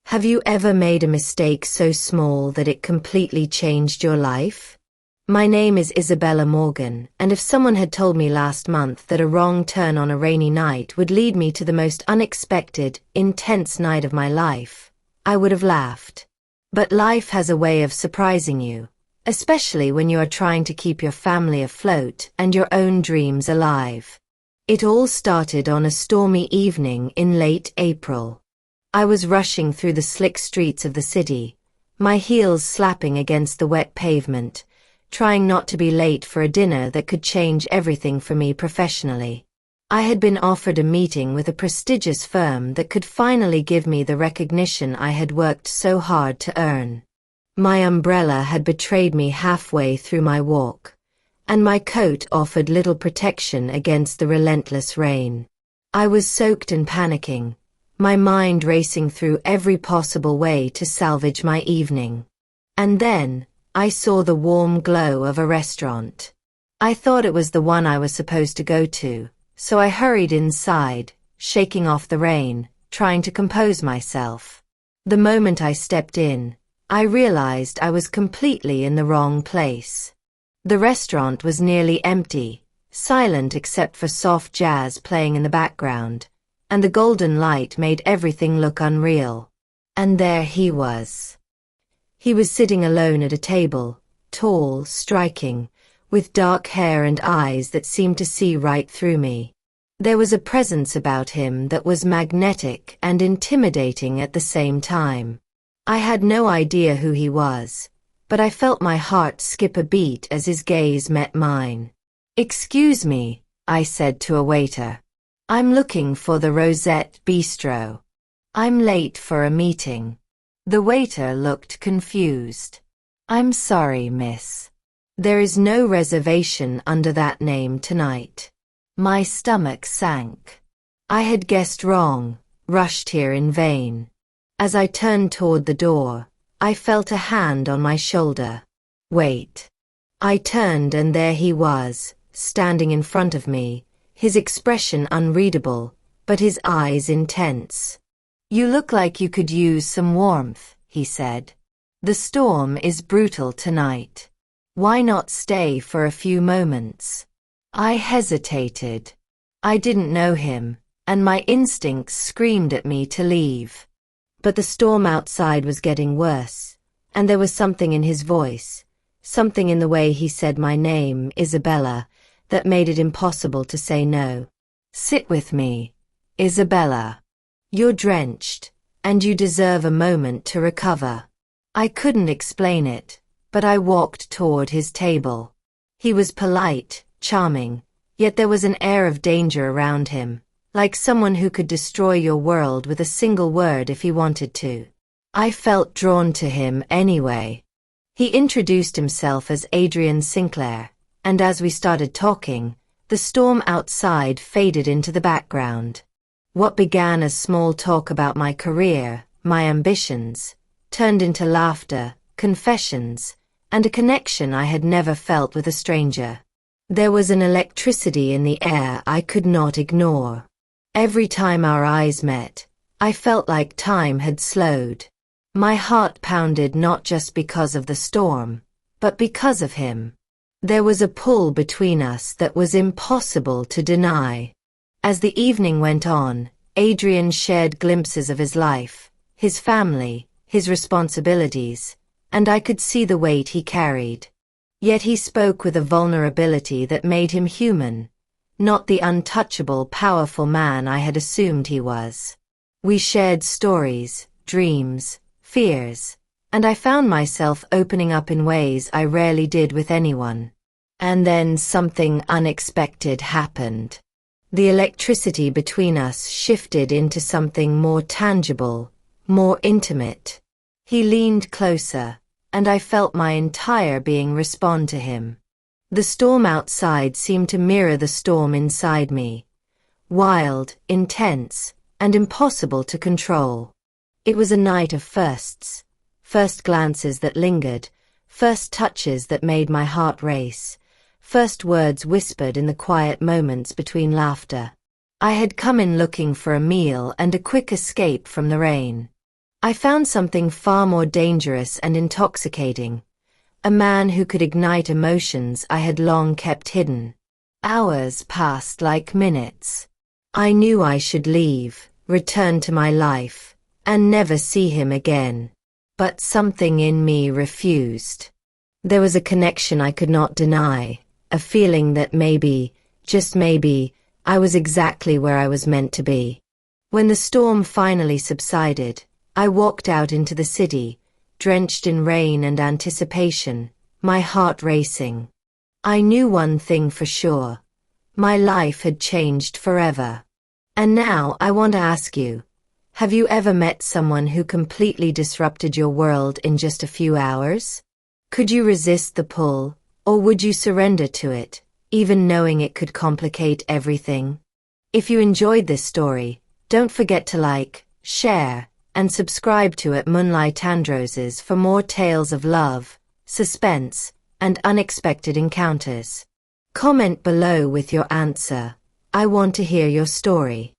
Have you ever made a mistake so small that it completely changed your life? My name is Isabella Morgan, and if someone had told me last month that a wrong turn on a rainy night would lead me to the most unexpected, intense night of my life, I would have laughed. But life has a way of surprising you, especially when you are trying to keep your family afloat and your own dreams alive. It all started on a stormy evening in late April. I was rushing through the slick streets of the city, my heels slapping against the wet pavement, trying not to be late for a dinner that could change everything for me professionally. I had been offered a meeting with a prestigious firm that could finally give me the recognition I had worked so hard to earn. My umbrella had betrayed me halfway through my walk, and my coat offered little protection against the relentless rain. I was soaked and panicking, my mind racing through every possible way to salvage my evening. And then, I saw the warm glow of a restaurant. I thought it was the one I was supposed to go to, so I hurried inside, shaking off the rain, trying to compose myself. The moment I stepped in, I realized I was completely in the wrong place. The restaurant was nearly empty, silent except for soft jazz playing in the background, and the golden light made everything look unreal. And there he was. He was sitting alone at a table, tall, striking, with dark hair and eyes that seemed to see right through me. There was a presence about him that was magnetic and intimidating at the same time. I had no idea who he was, but I felt my heart skip a beat as his gaze met mine. "Excuse me," I said to a waiter. "I'm looking for the Rosette Bistro. I'm late for a meeting." The waiter looked confused. "I'm sorry, miss. There is no reservation under that name tonight." My stomach sank. I had guessed wrong, rushed here in vain. As I turned toward the door, I felt a hand on my shoulder. "Wait." I turned and there he was, standing in front of me, his expression unreadable, but his eyes intense. "You look like you could use some warmth," he said. "The storm is brutal tonight. Why not stay for a few moments?" I hesitated. I didn't know him, and my instincts screamed at me to leave. But the storm outside was getting worse, and there was something in his voice, something in the way he said my name, Isabella, that made it impossible to say no. "Sit with me, Isabella. You're drenched, and you deserve a moment to recover." I couldn't explain it, but I walked toward his table. He was polite, charming, yet there was an air of danger around him, like someone who could destroy your world with a single word if he wanted to. I felt drawn to him anyway. He introduced himself as Adrian Sinclair, and as we started talking, the storm outside faded into the background. What began as small talk about my career, my ambitions, turned into laughter, confessions, and a connection I had never felt with a stranger. There was an electricity in the air I could not ignore. Every time our eyes met, I felt like time had slowed. My heart pounded not just because of the storm, but because of him. There was a pull between us that was impossible to deny. As the evening went on, Adrian shared glimpses of his life, his family, his responsibilities, and I could see the weight he carried. Yet he spoke with a vulnerability that made him human, not the untouchable, powerful man I had assumed he was. We shared stories, dreams, fears, and I found myself opening up in ways I rarely did with anyone. And then something unexpected happened. The electricity between us shifted into something more tangible, more intimate. He leaned closer, and I felt my entire being respond to him. The storm outside seemed to mirror the storm inside me, wild, intense, and impossible to control. It was a night of firsts, first glances that lingered, first touches that made my heart race, first words whispered in the quiet moments between laughter. I had come in looking for a meal and a quick escape from the rain. I found something far more dangerous and intoxicating. A man who could ignite emotions I had long kept hidden. Hours passed like minutes. I knew I should leave, return to my life, and never see him again. But something in me refused. There was a connection I could not deny, a feeling that maybe, just maybe, I was exactly where I was meant to be. When the storm finally subsided, I walked out into the city, drenched in rain and anticipation, my heart racing. I knew one thing for sure. My life had changed forever. And now I want to ask you, have you ever met someone who completely disrupted your world in just a few hours? Could you resist the pull, or would you surrender to it, even knowing it could complicate everything? If you enjoyed this story, don't forget to like, share, and subscribe to at Moonlight Tandroses for more tales of love, suspense, and unexpected encounters. Comment below with your answer. I want to hear your story.